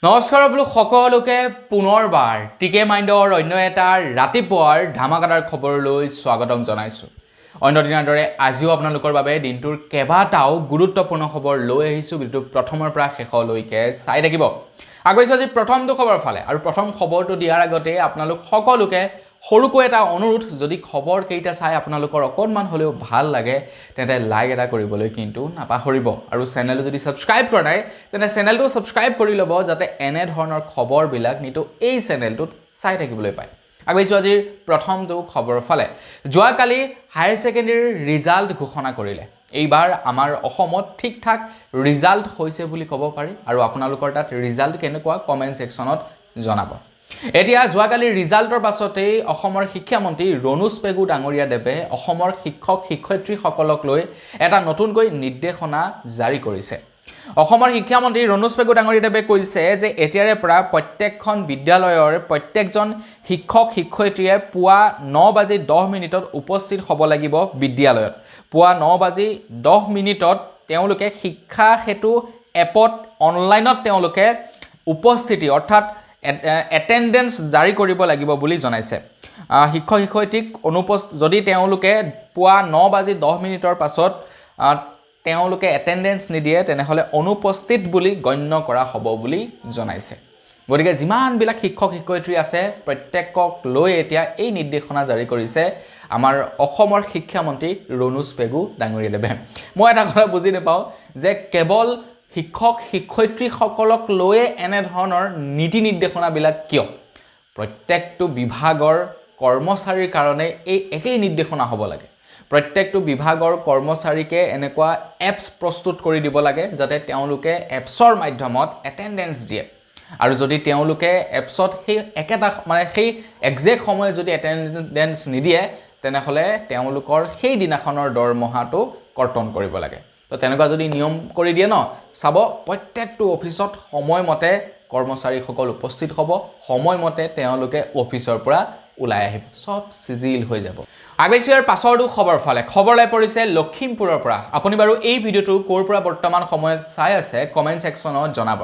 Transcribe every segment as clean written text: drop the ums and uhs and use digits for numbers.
নমস্কাৰ বোলো সকলোকে পুনৰবাৰ টিকে মাইণ্ডৰ অন্য এটা ৰাতিপুৱাৰ ধামাকাদাৰ খবৰলৈ স্বাগতম জনাইছোঁ। অন্য দিনৰ দৰে আজিও আপোনালোকৰ বাবে দিনটোৰ কেইবাটাও গুৰুত্বপূৰ্ণ খবৰ লৈ আহিছোঁ। ভিডিঅ'টো প্ৰথমৰ পৰা শেষলৈকে চাই থাকিব। আগবাঢ়িছোঁ আজি প্ৰথমটো খবৰ ফালে আৰু প্ৰথম খবৰটো দিয়াৰ আগতে আপোনালোক সকলোকে সৰুকৈ এটা অনুৰোধ, যদি খবৰ কেইটা চাই আপোনালোকৰ অকণমান হ'লেও ভাল লাগে তেন্তে লাইক এটা কৰিবলৈ কিন্তু নাপাহৰিব। আৰু চেনেলটো যদি ছাবস্ক্ৰাইব কৰা নাই তেন্তে চেনেলটো ছাবস্ক্ৰাইব কৰি ল'ব, যাতে এনে ধৰণৰ খবৰবিলাক নিতৌ এই চেনেলটোত চাই থাকিবলৈ পায়। আগবাঢ়িছোঁ আজিৰ প্ৰথমটো খবৰৰ ফালে। যোৱাকালি হায়াৰ ছেকেণ্ডেৰীৰ ৰিজাল্ট ঘোষণা কৰিলে। এইবাৰ আমাৰ অসমত ঠিক ঠাক ৰিজাল্ট হৈছে বুলি ক'ব পাৰি। আৰু আপোনালোকৰ তাত ৰিজাল্ট কেনেকুৱা কমেণ্ট ছেকশ্যনত জনাব। এতিয়া যোৱাকালিৰ ৰিজাল্টৰ পাছতেই অসমৰ শিক্ষামন্ত্ৰী ৰণোজ পেগু ডাঙৰীয়া দেৱে অসমৰ শিক্ষক শিক্ষয়িত্ৰীসকলক লৈ এটা নতুনকৈ নিৰ্দেশনা জাৰি কৰিছে। অসমৰ শিক্ষামন্ত্ৰী ৰণোজ পেগু ডাঙৰীয়া দেৱে কৈছে যে এতিয়াৰে পৰা প্ৰত্যেকখন বিদ্যালয়ৰ প্ৰত্যেকজন শিক্ষক শিক্ষয়িত্ৰীয়ে পুৱা 9:10 উপস্থিত হ'ব লাগিব বিদ্যালয়ত। পুৱা 9:10 তেওঁলোকে শিক্ষা সেতু এপত অনলাইনত তেওঁলোকে উপস্থিতি অৰ্থাৎ এটেণ্ডেঞ্চ জাৰি কৰিব লাগিব বুলি জনাইছে। শিক্ষক শিক্ষয়িত্ৰীক যদি তেওঁলোকে পুৱা 9:10 পাছত তেওঁলোকে এটেণ্ডেঞ্চ নিদিয়ে তেনেহ'লে অনুপস্থিত বুলি গণ্য কৰা হ'ব বুলি জনাইছে। গতিকে যিমানবিলাক শিক্ষক শিক্ষয়িত্ৰী আছে প্ৰত্যেকক লৈ এতিয়া এই নিৰ্দেশনা জাৰি কৰিছে আমাৰ অসমৰ শিক্ষামন্ত্ৰী ৰণোজ পেগু ডাঙৰীয়া দেৱে। মই এটা কথা বুজি নাপাওঁ যে কেৱল শিক্ষক শিক্ষয়িত্ৰীসকলক লৈয়ে এনেধৰণৰ নীতি নিৰ্দেশনাবিলাক কিয়? প্ৰত্যেকটো বিভাগৰ কৰ্মচাৰীৰ কাৰণে এই একেই নিৰ্দেশনা হ'ব লাগে। প্ৰত্যেকটো বিভাগৰ কৰ্মচাৰীকে এনেকুৱা এপছ প্ৰস্তুত কৰি দিব লাগে যাতে তেওঁলোকে এপছৰ মাধ্যমত এটেণ্ডেঞ্চ দিয়ে। আৰু যদি তেওঁলোকে এপছত সেই সেই একজেক্ট সময়ত যদি এটেণ্ডেঞ্চ নিদিয়ে তেনেহ'লে তেওঁলোকৰ সেই দিনাখনৰ দৰমহাটো কৰ্তন কৰিব লাগে। তো তেনেকুৱা যদি নিয়ম কৰি দিয়ে চাব প্ৰত্যেকটো অফিচত সময়মতে কৰ্মচাৰীসকল উপস্থিত হ'ব, সময়মতে তেওঁলোকে অফিচৰ পৰা ওলাই আহিব, চব চিজিল হৈ যাব। আগবাঢ়িছোঁ ইয়াৰ পাছৰটো খবৰ ফালে। খবৰলৈ পৰিছে লখিমপুৰৰ পৰা। আপুনি বাৰু এই ভিডিঅ'টো ক'ৰ পৰা বৰ্তমান সময়ত চাই আছে কমেণ্ট ছেকশ্যনত জনাব।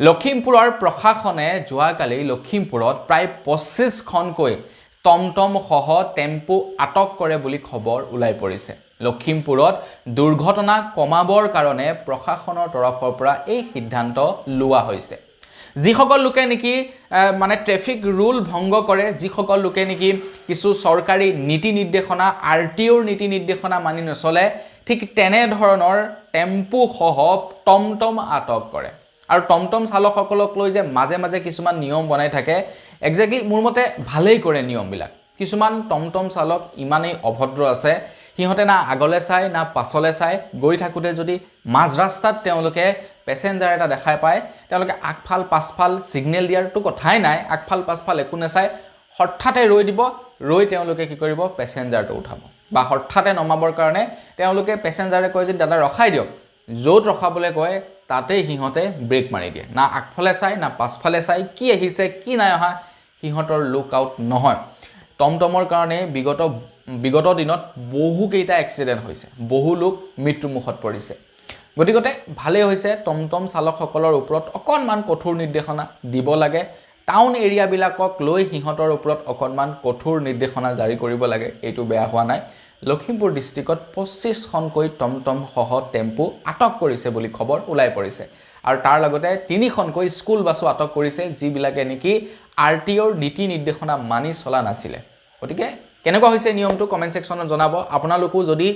লখিমপুৰৰ প্ৰশাসনে যোৱাকালি লখিমপুৰত প্ৰায় 25খনকৈ টমটম সহ টেম্পু আটক কৰে বুলি খবৰ ওলাই পৰিছে। লখিমপুৰত দুৰ্ঘটনা কমাবৰ কাৰণে প্ৰশাসনৰ তৰফৰ পৰা এই সিদ্ধান্ত লোৱা হৈছে। যিসকল লোকে নেকি ট্ৰেফিক ৰুল ভংগ কৰে, যিসকল লোকে নেকি কিছু চৰকাৰী নীতি নিৰ্দেশনা RTOৰ নীতি নিৰ্দেশনা মানি নচলে, ঠিক তেনেধৰণৰ টেম্পু সহ টমটম আটক কৰে। আৰু টমটম চালকসকলক লৈ যে মাজে মাজে কিছুমান নিয়ম বনাই থাকে, একজেক্টলি মোৰ মতে ভালেই কৰে নিয়মবিলাক। কিছুমান টমটম চালক ইমানেই অভদ্ৰ আছে, সিহঁতে না আগলৈ চায় না পাছলৈ চায়। গৈ থাকোঁতে যদি মাজ ৰাস্তাত তেওঁলোকে পেচেঞ্জাৰ এটা দেখাই পায়, তেওঁলোকে আগফাল পাছফাল ছিগনেল দিয়াৰতো কথাই নাই, আগফাল পাছফাল একো নাচায়, হঠাতে ৰৈ দিব। ৰৈ তেওঁলোকে কি কৰিব, পেচেঞ্জাৰটো উঠাব। বা হঠাতে নমাবৰ কাৰণে তেওঁলোকে পেচেঞ্জাৰে কয় যে দাদা ৰখাই দিয়ক, য'ত ৰখাবলৈ কয় তাতেই সিহঁতে ব্ৰেক মাৰি দিয়ে। না আগফালে চায় না পাছফালে চায়, কি আহিছে কি নাই অহা সিহঁতৰ লুক আউট নহয়। টমটমৰ কাৰণে বিগত দিনত বহুকেইটা এক্সিডেণ্ট হৈছে, বহু লোক মৃত্যুমুখত পৰিছে। গতিকে ভালেই হৈছে টমটম চালকসকলৰ ওপৰত অকণমান কঠোৰ নিৰ্দেশনা দিব লাগে। টাউন এৰিয়াবিলাকক লৈ সিহঁতৰ ওপৰত অকণমান কঠোৰ নিৰ্দেশনা জাৰি কৰিব লাগে, এইটো বেয়া হোৱা নাই। লখিমপুৰ ডিষ্ট্ৰিক্টত 25খনকৈ টমটম সহ টেম্পু আটক কৰিছে বুলি খবৰ ওলাই পৰিছে। আৰু তাৰ লগতে 3খনকৈ স্কুল বাছো আটক কৰিছে, যিবিলাকে নেকি RTOৰ নীতি নিৰ্দেশনা মানি চলা নাছিলে। গতিকে কেনেকুৱা হৈছে নিয়মটো কমেণ্ট ছেকশ্যনত জনাব। আপোনালোকো যদি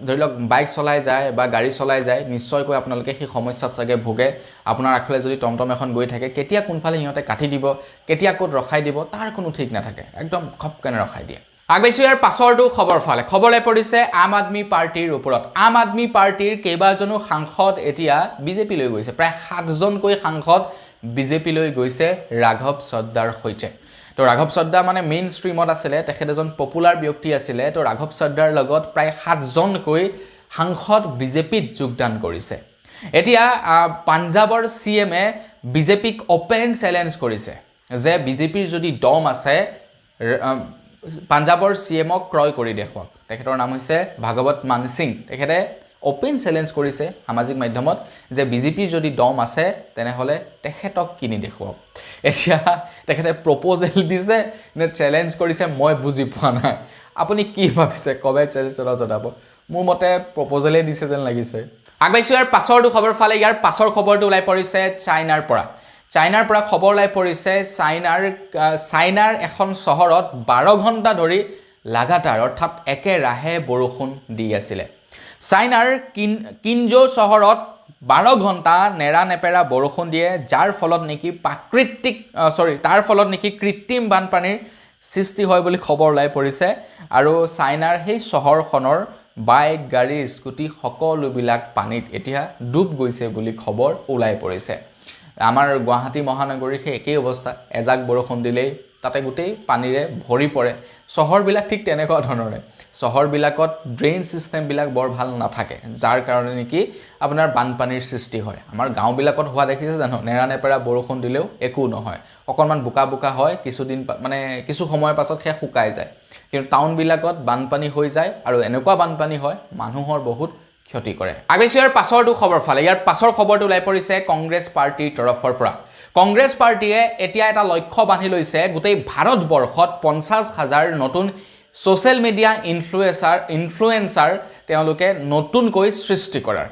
ধৰি লওক বাইক চলাই যায় বা গাড়ী চলাই যায়, নিশ্চয়কৈ আপোনালোকে সেই সমস্যাত চাগে ভোগে। আপোনাৰ আগফালে যদি টমটম এখন গৈ থাকে, কেতিয়া কোনফালে সিহঁতে কাটি দিব, কেতিয়া ক'ত ৰখাই দিব তাৰ কোনো ঠিক নাথাকে, একদম খপকেনে ৰখাই দিয়ে। আগবাঢ়িছোঁ ইয়াৰ পাছৰটো খবৰ ফালে। খবৰলৈ পৰিছে আম আদমি পাৰ্টিৰ ওপৰত। আম আদমি পাৰ্টিৰ কেইবাজনো সাংসদ এতিয়া বিজেপিলৈ গৈছে। প্ৰায় 7জনকৈ সাংসদ বিজেপিলৈ গৈছে ৰাঘৱ চদ্দাৰ সৈতে। তো ৰাঘৱ চদ্দা মেইন ষ্ট্ৰীমত আছিলে, তেখেত এজন পপুলাৰ ব্যক্তি আছিলে। তো ৰাঘৱ চদ্দাৰ লগত প্ৰায় 7জনকৈ সাংসদ বিজেপিত যোগদান কৰিছে। এতিয়া পাঞ্জাৱৰ CMে বিজেপিক অপেন চেলেঞ্জ কৰিছে যে বিজেপিৰ যদি দম আছে পাঞ্জাৱৰ CMক ক্ৰয় কৰি দেখুৱাওক। তেখেতৰ নাম হৈছে ভাগৱত মান সিং। তেখেতে অপেন চেলেঞ্জ কৰিছে সামাজিক মাধ্যমত যে বিজেপিৰ যদি দম আছে তেনেহ'লে তেখেতক কিনি দেখুৱাওক এতিয়া তেখেতে প্ৰপ'জেল দিছে নে চেলেঞ্জ কৰিছে মই বুজি পোৱা নাই আপুনি কি ভাবিছে কমেণ্ট ছেকশ্যনত জনাব মোৰ মতে প্ৰপ'জেলেই দিছে যেন লাগিছে আগবাইছোঁ ইয়াৰ পাছৰটো খবৰ ফালে ইয়াৰ পাছৰ খবৰটো ওলাই পৰিছে চাইনাৰ পৰা খবৰ ওলাই পৰিছে চাইনাৰ এখন চহৰত 12 ঘণ্টা ধৰি লাগাতাৰ অৰ্থাৎ একেৰাহে বৰষুণ দি আছিলে চাইনাৰ কিনজৌ চহৰত 12 ঘণ্টা নেৰানেপেৰা বৰষুণ দিয়ে যাৰ ফলত নেকি কৃত্ৰিম বানপানীৰ সৃষ্টি হয় বুলি খবৰ ওলাই পৰিছে আৰু চাইনাৰ সেই চহৰখনৰ বাইক গাড়ী স্কুটি সকলোবিলাক পানীত এতিয়া ডুব গৈছে বুলি খবৰ ওলাই পৰিছে আমাৰ গুৱাহাটী মহানগৰীৰ সেই একেই অৱস্থা এজাক বৰষুণ দিলেই তাতে গোটেই পানীৰে ভৰি পৰে চহৰবিলাক ঠিক তেনেকুৱা ধৰণৰে চহৰবিলাকত ড্ৰেইন সিস্টেমবিলাক বৰ ভাল নাথাকে যাৰ কাৰণে নেকি আপোনাৰ বানপানীৰ সৃষ্টি হয় আমাৰ গাঁওবিলাকত হোৱা দেখিছে জানো নেৰানেপেৰা বৰষুণ দিলেও একো নহয় অকণমান বোকা হয় কিছু সময়ৰ পাছত সে শুকাই যায় কিন্তু টাউনবিলাকত বানপানী হৈ যায় আৰু এনেকুৱা বানপানী হয় মানুহৰ বহুত ক্ষতি কৰে আগেছো ইয়াৰ পাছৰটো খবৰ ফালে ইয়াৰ পাছৰ খবৰটো ওলাই পৰিছে কংগ্ৰেছ পাৰ্টিৰ তৰফৰ পৰা কংগ্ৰেছ পাৰ্টিয়ে এতিয়া এটা লক্ষ্য বান্ধি লৈছে গোটেই ভাৰতবৰ্ষত 50,000 নতুন সোশ্যাল মিডিয়া ইনফ্লুয়েন্সাৰ তেওঁলোকে নতুনকৈ সৃষ্টি কৰাৰ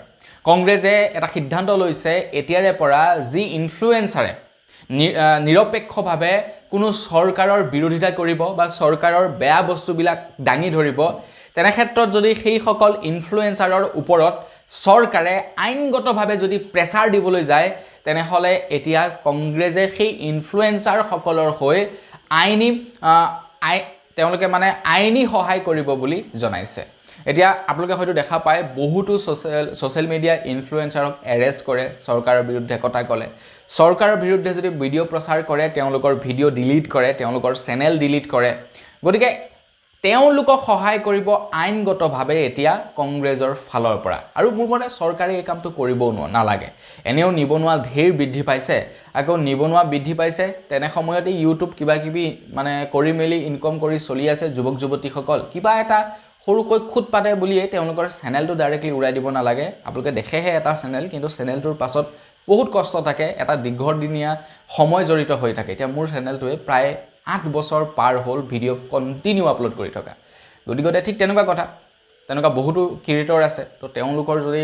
কংগ্ৰেছে এটা সিদ্ধান্ত লৈছে এতিয়াৰে পৰা যি ইনফ্লুয়েন্সাৰে নিৰপেক্ষভাৱে কোনো চৰকাৰৰ বিৰোধিতা কৰিব বা চৰকাৰৰ বেয়া বস্তুবিলাক দাঙি ধৰিব তেনে ক্ষেত্ৰত যদি সেই সকল ইনফ্লুয়েন্সাৰৰ ওপৰত চৰকাৰে আইনগতভাৱে যদি প্ৰেছাৰ দিবলৈ যায় তেনেহলে এতিয়া কংগ্ৰেছে সেই ইনফ্লুয়েন্সাৰ সকলৰ হৈ তেওঁলোকে আইনী সহায় কৰিব বুলি জনাইছে এতিয়া আপোনালোকে হয়তো দেখা পায় বহুতো সোশ্যাল মিডিয়া ইনফ্লুয়েন্সাৰক এৰেষ্ট কৰে চৰকাৰৰ বিৰুদ্ধে কথা ক'লে চৰকাৰৰ বিৰুদ্ধে যদি ভিডিঅ' প্ৰচাৰ কৰে তেওঁলোকৰ ভিডিঅ' ডিলিট কৰে তেওঁলোকৰ চেনেল ডিলিট কৰে গতিকে তেওঁলোকক সহায় কৰিব আইনগতভাৱে এতিয়া কংগ্ৰেছৰ ফালৰ পৰা আৰু মোৰ মতে চৰকাৰে এই কামটো কৰিব নালাগে এনেও নিবনুৱা ধেৰ বৃদ্ধি পাইছে আকৌ নিবনুৱা বৃদ্ধি পাইছে তেনে সময়তে ইউটিউব কিবা কিবি কৰি মেলি ইনকম কৰি চলি আছে যুৱক যুৱতীসকল কিবা এটা সৰুকৈ খুদ পাতে বুলিয়ে তেওঁলোকৰ চেনেলটো ডাইৰেক্টলি উৰাই দিব নালাগে আপোনালোকে দেখেহে এটা চেনেল কিন্তু চেনেলটোৰ পাছত বহুত কষ্ট থাকে এটা দীৰ্ঘদিনীয়া সময় জড়িত হৈ থাকে এতিয়া মোৰ চেনেলটোৱে প্ৰায় 8 বছৰ পাৰ হ'ল ভিডিঅ' কন্টিনিউ আপলোড কৰি থকা গতিকে ঠিক তেনেকুৱা কথা তেনেকুৱা বহুতো ক্ৰিয়েটৰ আছে তো তেওঁলোকৰ যদি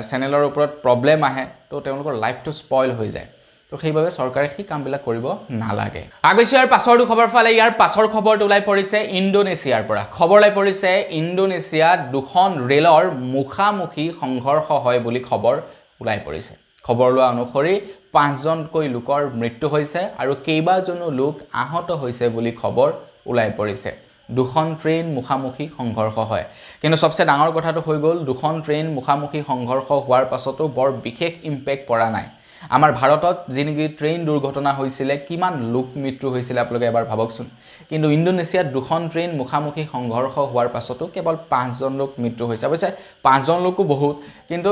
চেনেলৰ ওপৰত প্ৰবলেম আহে তো তেওঁলোকৰ লাইফটো স্পইল হৈ যায় তো সেইভাবে চৰকাৰে সেই কামবিলাক কৰিব নালাগে আগেছো ইয়াৰ পাছৰটো খবৰ ফালে ইয়াৰ পাছৰ খবৰটো ওলাই পৰিছে ইণ্ডোনেছিয়াৰ পৰা খবৰ ওলাই পৰিছে ইণ্ডোনেছিয়াত দুখন ৰেলৰ মুখামুখি সংঘৰ্ষ হয় বুলি খবৰ ওলাই পৰিছে খবৰ লোৱা অনুসৰি 5জনকৈ লোকৰ মৃত্যু হৈছে আৰু কেইবাজনো লোক আহত হৈছে বুলি খবৰ ওলাই পৰিছে দুখন ট্ৰেইন মুখামুখি সংঘৰ্ষ হয় কিন্তু সবচে ডাঙৰ কথাটো হৈ গ'ল দুখন ট্ৰেইন মুখামুখি সংঘৰ্ষ হোৱাৰ পাছতো বৰ বিশেষ ইম্পেক্ট পৰা নাই আমাৰ ভাৰতত যিনকি ট্ৰেইন দুৰ্ঘটনা হৈছিলে কিমান লোক মৃত্যু হৈছিলে আপোনালোকে এবাৰ ভাবকচোন কিন্তু ইণ্ডোনেছিয়াত দুখন ট্ৰেইন মুখামুখি সংঘৰ্ষ হোৱাৰ পাছতো কেৱল 5জন লোক মৃত্যু হৈছে অৱশ্যে 5জন লোকো বহুত কিন্তু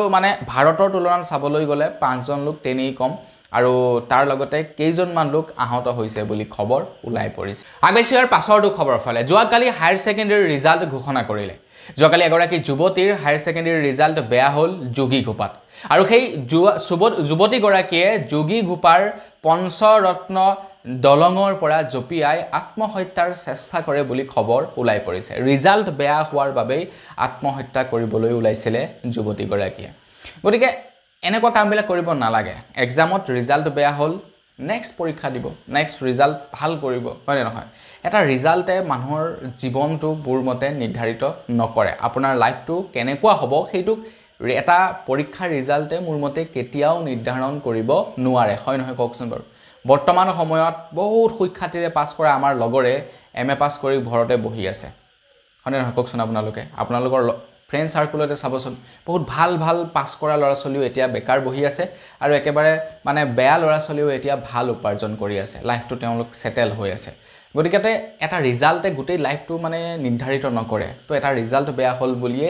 ভাৰতৰ তুলনাত চাবলৈ গ'লে 5জন লোক তেনেই কম আৰু তাৰ লগতে কেইজনমান লোক আহত হৈছে বুলি খবৰ ওলাই পৰিছে আগেছো ইয়াৰ পাছৰটো খবৰ ফালে যোৱাকালি হায়াৰ সেকেন্ডাৰী ৰিজাল্ট ঘোষণা কৰিলে যোৱাকালি এগৰাকী যুৱতীৰ হায়াৰ সেকেন্ডাৰী ৰিজাল্ট বেয়া হ'ল যোগীঘোপাত আৰু সেই যুৱতীগৰাকীয়ে যোগীঘোপাৰ পঞ্চৰত্ন দলঙৰ পৰা জপিয়াই আত্মহত্যাৰ চেষ্টা কৰে বুলি খবৰ ওলাই পৰিছে ৰিজাল্ট বেয়া হোৱাৰ বাবে আত্মহত্যা কৰিবলৈ ওলাইছিলে যুৱতীগৰাকীয়ে গতিকে এনেকুৱা কামবিলাক কৰিব নালাগে এক্সামত ৰিজাল্ট বেয়া হ'ল নেক্সট পৰীক্ষা দিব নেক্সট ৰিজাল্ট ভাল কৰিব হয় নহয় এটা ৰিজাল্টে মানুহৰ জীৱনটো বুৰমতে নিৰ্ধাৰিত নকৰে আপোনাৰ লাইফটো কেনেকুৱা হ'ব সেইটো এটা পৰীক্ষাৰ ৰিজাল্টে মোৰ মতে কেতিয়াও নিৰ্ধাৰণ কৰিব নোৱাৰে হয় নহয় কওকচোন বাৰু বৰ্তমান সময়ত বহুত সুখ্যাতিৰে পাছ কৰা আমাৰ লগৰে এমএ পাছ কৰি ঘৰতে বহি আছে হয় নহয় কওকচোন আপোনালোকৰ ফ্ৰেন্ড সাৰ্কুলতে চাবচোন বহুত ভাল পাছ কৰা ল'ৰা ছোৱালীও এতিয়া বেকাৰ বহি আছে আৰু একেবাৰে বেয়া ল'ৰা ছোৱালীও এতিয়া ভাল উপাৰ্জন কৰি আছে লাইফটো তেওঁলোক সেটেল হৈ আছে গতিকে এটা ৰিজাল্টে গোটেই লাইফটো নিৰ্ধাৰিত নকৰে তো এটা ৰিজাল্ট বেয়া হ'ল বুলিয়ে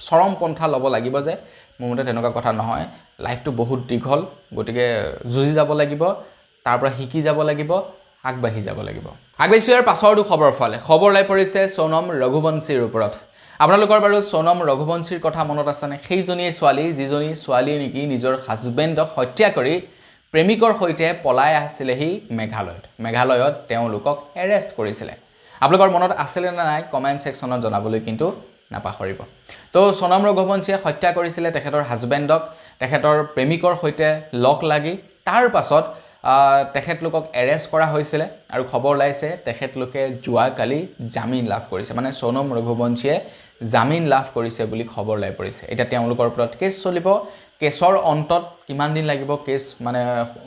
চৰম পন্থা ল'ব লাগিব যে মোৰ মতে তেনেকুৱা কথা নহয় লাইফটো বহুত দীঘল গতিকে যুঁজি যাব লাগিব তাৰ পৰা শিকি যাব লাগিব আগবাঢ়ি যাব লাগিব আগবাঢ়িছো ইয়াৰ পাছৰটো খবৰ ফালে খবৰ ওলাই পৰিছে সোনম ৰঘুবংশীৰ ওপৰত আপোনালোকৰ বাৰু সোনম ৰঘুবংশীৰ কথা মনত আছেনে? সেইজনীয়ে ছোৱালী যিজনী ছোৱালীয়ে নেকি নিজৰ হাজবেণ্ডক হত্যা কৰি প্ৰেমিকৰ সৈতে পলাই আহিছিলেহি মেঘালয়ত তেওঁলোকক এৰেষ্ট কৰিছিলে। আপোনালোকৰ মনত আছিলে নে নাই কমেণ্ট ছেকশ্যনত জনাবলৈ কিন্তু নাপাহৰিব। তো সোনম ৰঘুবংশীয়ে হত্যা কৰিছিলে তেখেতৰ হাজবেণ্ডক তেখেতৰ প্ৰেমিকৰ সৈতে লগ লাগি। তাৰ পাছত তেখেতলোকক এৰেষ্ট কৰা হৈছিলে আৰু খবৰ ওলাইছে তেখেতলোকে যোৱাকালি জামিন লাভ কৰিছে, মানে সোনম ৰঘুবংশীয়ে জামিন লাভ কৰিছে বুলি খবৰ ওলাই পৰিছে। এতিয়া তেওঁলোকৰ ওপৰত কেছ চলিব। কেছৰ অন্তত কিমান দিন লাগিব কেছ মানে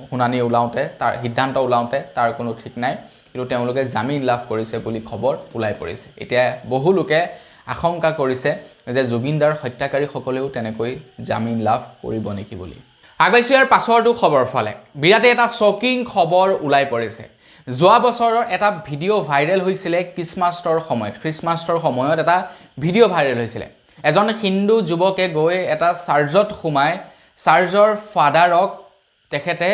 শুনানি ওলাওঁতে, তাৰ সিদ্ধান্ত ওলাওঁতে তাৰ কোনো ঠিক নাই, কিন্তু তেওঁলোকে জামিন লাভ কৰিছে বুলি খবৰ ওলাই পৰিছে। এতিয়া বহু লোকে আশংকা কৰিছে যে জুবিনদাৰ হত্যাকাৰীসকলেও তেনেকৈ জামিন লাভ কৰিব নেকি বুলি। আগবাইছোঁ ইয়াৰ পাছৰটো খবৰ ফালে। বিৰাটে এটা শ্বকিং খবৰ ওলাই পৰিছে। যোৱা বছৰৰ এটা ভিডিঅ' ভাইৰেল হৈছিলে খ্ৰীষ্টমাছৰ সময়ত এটা ভিডিঅ' ভাইৰেল হৈছিলে। এজন হিন্দু যুৱকে গৈ এটা চাৰ্চত সোমাই চাৰ্চৰ ফাদাৰক তেখেতে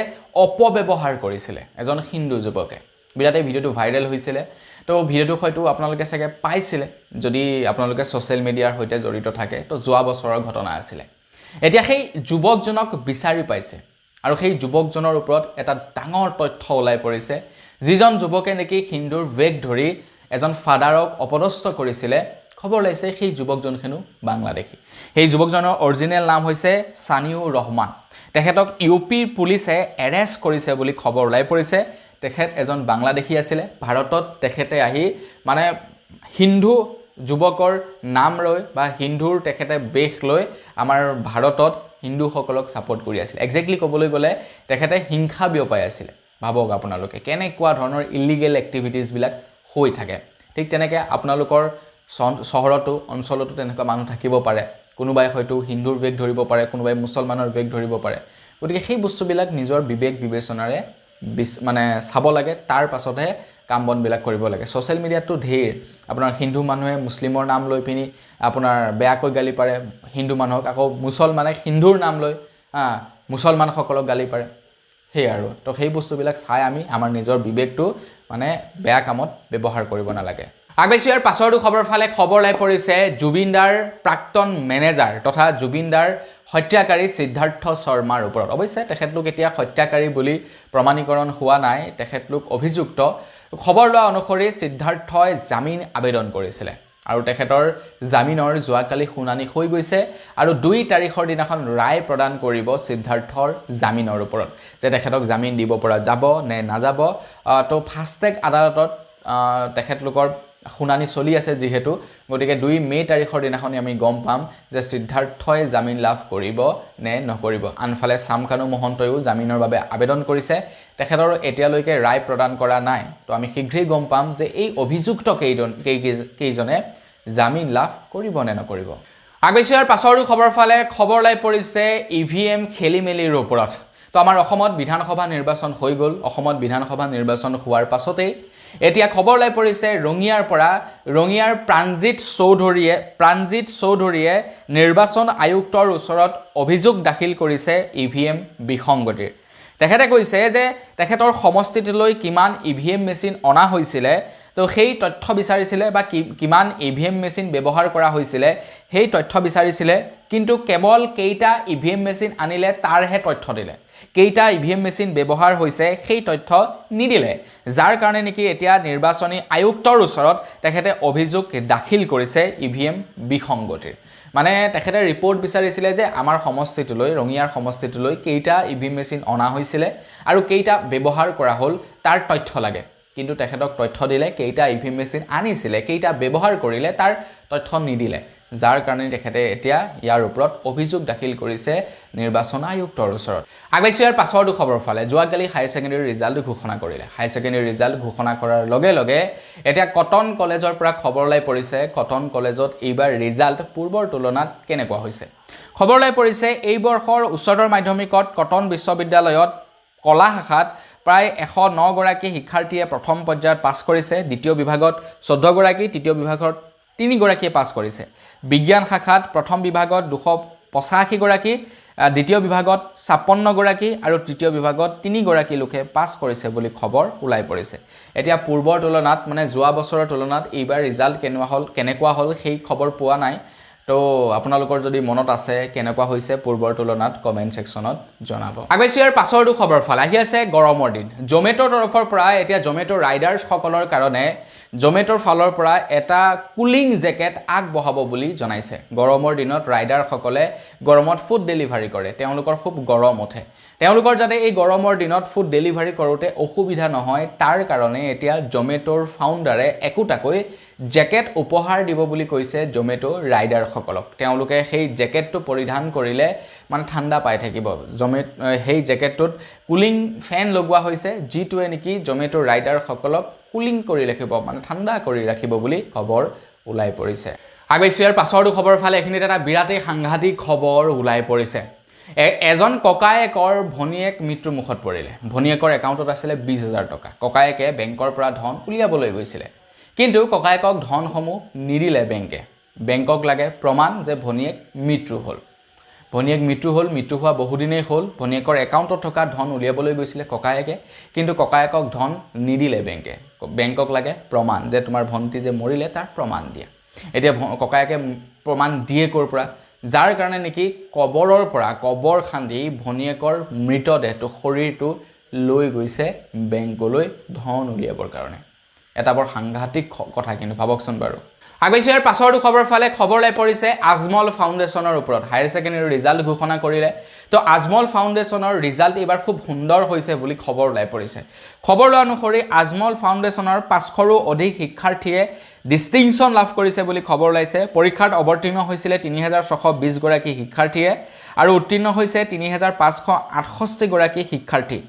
অপব্যৱহাৰ কৰিছিলে, এজন হিন্দু যুৱকে। বিৰাটে ভিডিঅ'টো ভাইৰেল হৈছিলে। তো ভিডিঅ'টো হয়তো আপোনালোকে চাগে পাইছিলে যদি আপোনালোকে ছ'চিয়েল মিডিয়াৰ সৈতে জড়িত থাকে। তো যোৱা বছৰৰ ঘটনা আছিলে। এতিয়া সেই যুৱকজনক বিচাৰি পাইছে আৰু সেই যুৱকজনৰ ওপৰত এটা ডাঙৰ তথ্য ওলাই পৰিছে। যিজন যুৱকে নেকি হিন্দুৰ বেগ ধৰি এজন ফাদাৰক অপদস্থ কৰিছিলে, খবৰ ওলাইছে সেই যুৱকজন হেনো বাংলাদেশী। সেই যুৱকজনৰ অৰিজিনেল নাম হৈছে ছানিউৰ ৰহমান। তেখেতক ইউপিৰ পুলিচে এৰেষ্ট কৰিছে বুলি খবৰ ওলাই পৰিছে। তেখেত এজন বাংলাদেশী আছিলে। ভাৰতত তেখেতে আহি মানে হিন্দু যুৱকৰ নাম লৈ বা হিন্দুৰ তেখেতে বেশ লৈ আমাৰ ভাৰতত হিন্দুসকলক ছাপোৰ্ট কৰি আছিল। একজেক্টলি ক'বলৈ গ'লে তেখেতে হিংসা বিয়পাই আছিলে। ভাবক আপোনালোকে কেনেকুৱা ধৰণৰ ইলিগেল এক্টিভিটিজবিলাক হৈ থাকে। ঠিক তেনেকৈ আপোনালোকৰ চহৰতো অঞ্চলতো তেনেকুৱা মানুহ থাকিব পাৰে। কোনোবাই হয়তো হিন্দুৰ বেগ ধৰিব পাৰে, কোনোবাই মুছলমানৰ বেগ ধৰিব পাৰে। গতিকে সেই বস্তুবিলাক নিজৰ বিবেক বিবেচনাৰে মানে চাব লাগে, তাৰ পাছতহে কাম বনবিলাক কৰিব লাগে। ছ'চিয়েল মিডিয়াততো ঢেৰ আপোনাৰ হিন্দু মানুহে মুছলিমৰ নাম লৈ পিনি আপোনাৰ বেয়াকৈ গালি পাৰে হিন্দু মানুহক, আকৌ মুছলমানে হিন্দুৰ নাম লৈ মুছলমানসকলক গালি পাৰে। সেই আৰু তো সেই বস্তুবিলাক চাই আমি আমাৰ নিজৰ বিবেকটো মানে বেয়া কামত ব্যৱহাৰ কৰিব নালাগে। আগবাইছোঁ ইয়াৰ পাছৰটো খবৰ ফালে। খবৰ ওলাই পৰিছে জুবিনদাৰ প্ৰাক্তন মেনেজাৰ তথা জুবিনদাৰ হত্যাকাৰী সিদ্ধাৰ্থ শৰ্মাৰ ওপৰত। অৱশ্যে তেখেতলোক এতিয়া হত্যাকাৰী বুলি প্ৰমাণীকৰণ হোৱা নাই, তেখেতলোক অভিযুক্ত। খবৰ লোৱা অনুসৰি সিদ্ধাৰ্থই জামিন আবেদন কৰিছিলে আৰু তেখেতৰ জামিনৰ যোৱাকালি শুনানি হৈ গৈছে আৰু 2 তাৰিখৰ দিনাখন ৰায় প্ৰদান কৰিব সিদ্ধাৰ্থৰ জামিনৰ ওপৰত যে তেখেতক জামিন দিব পৰা যাব নে নাযাব। তো ফাষ্ট ট্ৰেক আদালতত তেখেতলোকৰ শুনানি চলি আছে যিহেতু, গতিকে 2 মে তাৰিখৰ দিনাখনি আমি গম পাম যে সিদ্ধাৰ্থই জামিন লাভ কৰিব নে নকৰিব। আনফালে চামকানু মহন্তইও জামিনৰ বাবে আবেদন কৰিছে। তেখেতৰ এতিয়ালৈকে ৰায় প্ৰদান কৰা নাই। তো আমি শীঘ্ৰেই গম পাম যে এই অভিযুক্ত কেইজনে জামিন লাভ কৰিব নে নকৰিব। আগবাইছোঁ ইয়াৰ পাছৰো খবৰ ফালে। খবৰ ওলাই পৰিছে EVM খেলি মেলিৰ ওপৰত। তো আমাৰ অসমত বিধানসভা নিৰ্বাচন হৈ গ'ল। অসমত বিধানসভা নিৰ্বাচন হোৱাৰ পাছতেই এতিয়া খবৰ ওলাই পৰিছে ৰঙিয়াৰ প্ৰাণজিৎ চৌধুৰীয়ে নিৰ্বাচন আয়ুক্তৰ ওচৰত অভিযোগ দাখিল কৰিছে EVM বিসংগতিৰ। তেখেতে কৈছে যে তেখেতৰ সমষ্টিটোলৈ কিমান EVM মেচিন অনা হৈছিলে, তো সেই তথ্য বিচাৰিছিলে বা কিমান EVM মেচিন ব্যৱহাৰ কৰা হৈছিলে সেই তথ্য বিচাৰিছিলে, কিন্তু কেৱল কেইটা EVM মেচিন আনিলে তাৰহে তথ্য দিলে। কেইটা EVM মেচিন ব্যৱহাৰ হৈছে সেই তথ্য নিদিলে, যাৰ কাৰণে নেকি এতিয়া নিৰ্বাচনী আয়ুক্তৰ ওচৰত তেখেতে অভিযোগ দাখিল কৰিছে EVM বিসংগতিৰ। মানে তেখেতে ৰিপৰ্ট বিচাৰিছিলে যে আমাৰ সমষ্টিটোলৈ ৰঙিয়াৰ সমষ্টিটোলৈ কেইটা EVM মেচিন অনা হৈছিলে আৰু কেইটা ব্যৱহাৰ কৰা হ'ল তাৰ তথ্য লাগে, কিন্তু তেখেতক তথ্য দিলে কেইটা EVM মেচিন আনিছিলে কেইটা ব্যৱহাৰ কৰিলে তাৰ তথ্য নিদিলে, যাৰ কাৰণে তেখেতে এতিয়া ইয়াৰ ওপৰত অভিযোগ দাখিল কৰিছে নিৰ্বাচন আয়ুক্তৰ ওচৰত। আগবাইছোঁ ইয়াৰ পাছৰটো খবৰ ফালে। যোৱাকালি হায়াৰ ছেকেণ্ডেৰী ৰিজাল্ট ঘোষণা কৰিলে। হায়াৰ ছেকেণ্ডেৰী ৰিজাল্ট ঘোষণা কৰাৰ লগে লগে এতিয়া কটন কলেজৰ পৰা খবৰ ওলাই পৰিছে কটন কলেজত এইবাৰ ৰিজাল্ট পূৰ্বৰ তুলনাত কেনেকুৱা হৈছে। খবৰ ওলাই পৰিছে এই বৰ্ষৰ উচ্চতৰ মাধ্যমিকত কটন বিশ্ববিদ্যালয়ত কলা শাখাত প্ৰায় 109 গৰাকী শিক্ষাৰ্থীয়ে প্ৰথম পৰ্যায়ত পাছ কৰিছে। দ্বিতীয় বিভাগত 14 গৰাকী, তৃতীয় বিভাগত 3 গৰাকীয়ে পাছ কৰিছে। বিজ্ঞান শাখাত প্ৰথম বিভাগত 285 গৰাকী, দ্বিতীয় বিভাগত 56 গৰাকী আৰু তৃতীয় বিভাগত 3 গৰাকী লোকে পাছ কৰিছে বুলি খবৰ ওলাই পৰিছে এতিয়া পূৰ্বৰ তুলনাত মানে যোৱা বছৰৰ তুলনাত এইবাৰ ৰিজাল্ট কেনেকুৱা হ'ল সেই খবৰ পোৱা নাই তো আপোনালোকৰ যদি মনত আছে কেনেকুৱা হৈছে পূৰ্বৰ তুলনাত কমেন্ট সেকশনত জনাব আগৈছে ইয়াৰ পাছৰটো খবৰ ফাল আহি আছে গৰমৰ দিন জমেটৰ তৰফৰ পৰা এতিয়া জমেটৰ ৰাইডাৰ্ছ সকলৰ কাৰণে জমেটৰ ফালৰ পৰা এটা কুলিং জেকেট আগবঢ়াব বুলি জনাইছে গৰমৰ দিনত ৰাইডাৰ সকলে গৰমত ফুড ডেলিভাৰী কৰে তেওঁলোকৰ খুব গৰম উঠে তেওঁলোকৰ যাতে এই গৰমৰ দিনত ফুড ডেলিভাৰী কৰোতে অসুবিধা নহয় তাৰ কাৰণে এতিয়া জমেটৰ ফাউণ্ডাৰে একোটাকৈ জেকেট উপহাৰ দিব বুলি কৈছে জমেটো ৰাইডাৰ সকলক তেওঁলোকে সেই জেকেটটো পৰিধান কৰিলে মানে ঠাণ্ডা পাই থাকিব সেই জেকেটটোত কুলিং ফেন লগোৱা হৈছে যিটোৱে নেকি জমেটো ৰাইডাৰ সকলক কুলিং কৰি ৰাখিব মানে ঠাণ্ডা কৰি ৰাখিব বুলি খবৰ ওলাই পৰিছে আগৈছে ইয়াৰ পাছৰটো খবৰ ফালে এখিনিত এটা বিৰাটেই সাংঘাতিক খবৰ ওলাই পৰিছে এজন ককায়েকৰ ভনিয়েক মৃত্যু মুখত পৰিলে ভনিয়েকৰ একাউণ্টত আছিলে 20000 টকা ককায়েকে বেংকৰ পৰা ধন উলিয়াবলৈ গৈছিলে কিন্তু ককায়েকক ধনসমূহ নিদিলে বেংকক লাগে প্ৰমাণ যে ভনিয়েক মৃত্যু হ'ল মৃত্যু হোৱা বহুদিনেই হ'ল ভনিয়েকৰ একাউণ্টত থকা ধন উলিয়াবলৈ গৈছিলে ককায়েকে কিন্তু ককায়েকক ধন নিদিলে বেংকক লাগে প্ৰমাণ যে তোমাৰ ভন্টি যে মৰিলে তাৰ প্ৰমাণ দিয়া এতিয়া ককায়েকে প্ৰমাণ দিয়ে ক'ৰ পৰা যাৰ কাৰণে নেকি কবৰ খান্দি ভনিয়েকৰ মৃতদেহটো শৰীৰটো লৈ গৈছে বেংকলৈ ধন উলিয়াবৰ কাৰণে এটা বৰ সাংঘাতিক কথা কিন্তু ভাবকচোন বাৰু আগৈছে ইয়াৰ পাছৰটো খবৰ ফালে খবৰ লাই পৰিছে আজমল ফাউণ্ডেশ্যনৰ ওপৰত হায়াৰ ছেকেণ্ডাৰী ৰিজাল্ট ঘোষণা কৰিলে তো আজমল ফাউণ্ডেশ্যনৰ ৰিজাল্ট এইবাৰ খুব সুন্দৰ হৈছে বুলি খবৰ ওলাই পৰিছে খবৰ লোৱা অনুসৰি আজমল ফাউণ্ডেশ্যনৰ 500ৰো অধিক শিক্ষাৰ্থীয়ে ডিষ্টিংশ্যন লাভ কৰিছে বুলি খবৰ ওলাইছে পৰীক্ষাত অৱতীৰ্ণ হৈছিলে 3620 গৰাকী শিক্ষাৰ্থীয়ে আৰু উত্তীৰ্ণ হৈছে 3568 গৰাকী শিক্ষাৰ্থী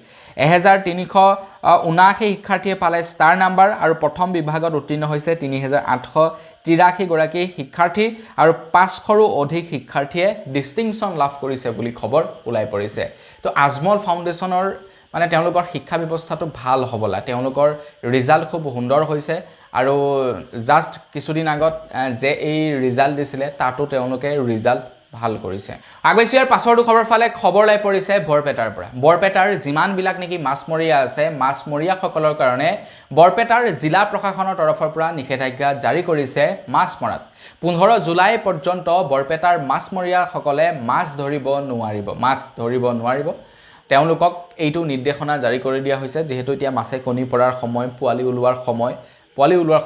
1379 শিক্ষাৰ্থীয়ে পালে ষ্টাৰ নাম্বাৰ আৰু প্ৰথম বিভাগত উত্তীৰ্ণ হৈছে 3883 গৰাকী শিক্ষাৰ্থী আৰু 500ৰো অধিক শিক্ষাৰ্থীয়ে ডিষ্টিংশ্যন লাভ কৰিছে বুলি খবৰ ওলাই পৰিছে তো আজমল ফাউণ্ডেশ্যনৰ মানে তেওঁলোকৰ শিক্ষা ব্যৱস্থাটো ভাল হ'বলা তেওঁলোকৰ ৰিজাল্ট খুব সুন্দৰ হৈছে আৰু জাস্ট কিছুদিন আগত যে এই ৰিজাল্ট দিছিলে তাতো তেওঁলোকে ৰিজাল্ট ভাল কৰিছে আগৈছে ইয়াৰ পাছৰটো খবৰ ফালে খবৰ লাই পৰিছে বৰপেটাৰ পৰা বৰপেটাৰ যিমানবিলাক নেকি মাছমৰীয়া আছে মাছমৰীয়াসকলৰ কাৰণে বৰপেটাৰ জিলা প্ৰশাসনৰ তৰফৰ পৰা নিষেধাজ্ঞা জাৰি কৰিছে মাছ মৰাত 15 জুলাই পৰ্যন্ত বৰপেটাৰ মাছমৰীয়াসকলে মাছ ধৰিব নোৱাৰিব তেওঁলোকক এইটো নিৰ্দেশনা জাৰি কৰি দিয়া হৈছে যেহেতু এতিয়া মাছে কণী পৰাৰ সময় পোৱালি ওলোৱাৰ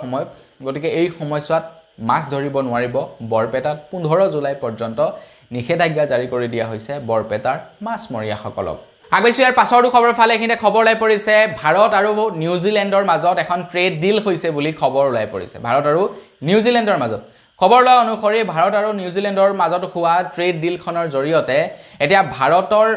সময় গতিকে এই সময়ছোৱাত মাছ ধৰিব নোৱাৰিব বৰপেটাত 15 জুলাই পৰ্যন্ত নিষেধাজ্ঞা জাৰি কৰি দিয়া হৈছে বৰপেটাৰ মাছমৰীয়াসকলক আগৈছে ইয়াৰ পাছৰটো খবৰ ফালে এখিনিতে খবৰ ওলাই পৰিছে ভাৰত আৰু নিউজিলেণ্ডৰ মাজত এখন ট্ৰেড ডিল হৈছে বুলি খবৰ ওলাই পৰিছে ভাৰত আৰু নিউজিলেণ্ডৰ মাজত খবৰ লোৱা অনুসৰি ভাৰত আৰু নিউজিলেণ্ডৰ মাজত হোৱা ট্ৰেড ডিলখনৰ জৰিয়তে এতিয়া ভাৰতৰ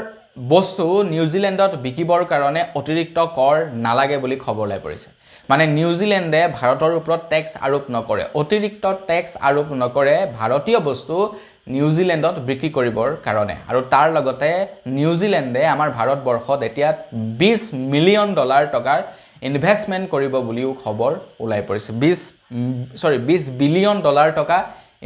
বস্তু নিউজিলেণ্ডত বিকিবৰ কাৰণে অতিৰিক্ত কৰ নালাগে বুলি খবৰ ওলাই পৰিছে মানে নিউজিলেণ্ডে ভাৰতৰ ওপৰত টেক্স আৰোপ নকৰে অতিৰিক্ত টেক্স আৰোপ নকৰে ভাৰতীয় বস্তু নিউজিলেণ্ডত বিক্ৰী কৰিবৰ কাৰণে আৰু তাৰ লগতে নিউজিলেণ্ডে আমাৰ ভাৰতবৰ্ষত এতিয়া $20 মিলিয়ন টকাৰ ইনভেষ্টমেণ্ট কৰিব বুলিও খবৰ ওলাই পৰিছে 20 বিলিয়ন টকা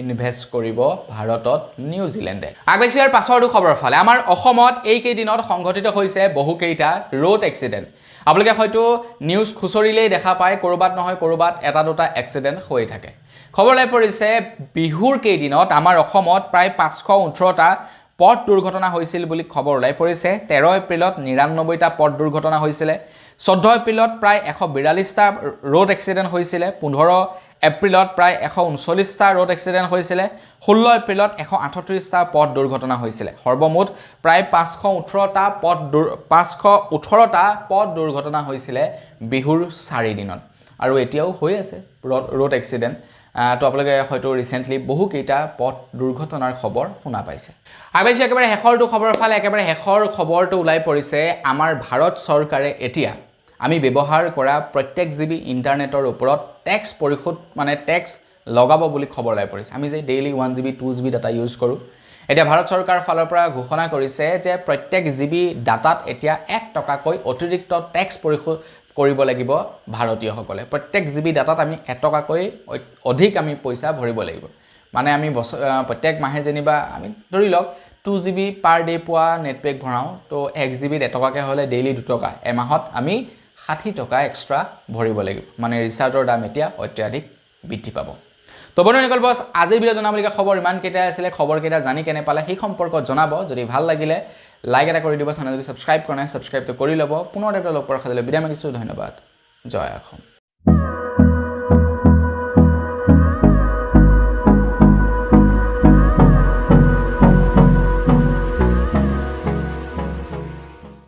ইনভেষ্ট কৰিব ভাৰতত নিউজিলেণ্ডে আগৈছে ইয়াৰ পাছৰটো খবৰ ফালে আমাৰ অসমত এই কেইদিনত সংঘটিত হৈছে বহুকেইটা ৰোড এক্সিডেণ্ট আপোনালোকে হয়তো নিউজ খুচৰিলেই দেখা পায় কৰবাত নহয় কৰবাত এটা দুটা এক্সিডেণ্ট হৈ থাকে খবৰ লাই পৰিছে বিহুৰ কেইদিনত আমাৰ অসমত প্ৰায় 518টা পথ দুৰ্ঘটনা হৈছিল বুলি খবৰ ওলাই পৰিছে 13 এপ্ৰিলত 99টা পথ দুৰ্ঘটনা হৈছিল 14 এপ্ৰিলত প্ৰায় 142টা ৰোড এক্সিডেণ্ট হৈছিল 15 এপ্ৰিলত প্ৰায় 139টা ৰোড এক্সিডেণ্ট হৈছিল 16 এপ্ৰিলত 138টা পথ দুৰ্ঘটনা হৈছিল সৰ্বমুঠ প্ৰায় 518টা পথ দুৰ্ঘটনা হৈছিল বিহুৰ 4 দিনত আৰু এতিয়াও হৈ আছে ৰোড এক্সিডেণ্ট তো আপোনালোকে হয়তো ৰিসেন্টলি বহুকেইটা পথ দুৰ্ঘটনাৰ খবৰ শুনা পাইছে আগৈছে একেবাৰে শেষৰটো খবৰ ফালে একেবাৰে শেষৰ খবৰটো ওলাই পৰিছে আমাৰ ভাৰত চৰকাৰে এতিয়া আমি ব্যৱহাৰ কৰা প্ৰত্যেক জিবি ইন্টাৰনেটৰ ওপৰত টেক্স পৰিশোধ মানে টেক্স লগাব বুলি খবৰ ওলাই পৰিছে আমি যে daily 1 GB 2 GB data use কৰো এতিয়া ভাৰত চৰকাৰ ফালৰ পৰা ঘোষণা কৰিছে যে প্ৰত্যেক জিবি ডাটাত এতিয়া 1 টকাকৈ অতিৰিক্ত টেক্স পৰিশোধ কৰিব লাগিব ভাৰতীয়সকলে প্ৰত্যেক জিবি ডাটাত আমি 1 টকাকৈ অধিক আমি পইচা ভৰিব লাগিব মানে আমি প্ৰত্যেক মাহে যেনিবা আমি ধৰি লওক 2GB পাৰ ডে পোৱা নেট পেক ভৰাওঁ তো 1GB 1 টকাকৈ হ'লে ডেইলি 2 টকা এমাহত আমি 60 টকা এক্সট্ৰা ভৰিব লাগিব মানে ৰিচাৰ্জৰ দাম এতিয়া অত্যাধিক বৃদ্ধি পাব তো বন্ধু নিকল বস আজিৰ ভিডিও জনাবলগীয়া খবৰ ইমান কেইটা আছিলে খবৰ কেইটা জানি কেনে পালে সেই সম্পৰ্কত জনাব যদি ভাল লাগিলে লাইক এটা কৰি দিব চেনেলটো সাবস্ক্ৰাইব কৰা নাই সাবস্ক্ৰাইবটো কৰি ল'ব পুনৰ এটা লগ পোৱাৰ খাজলে বিদায় মাগিছোঁ ধন্যবাদ জয় অসম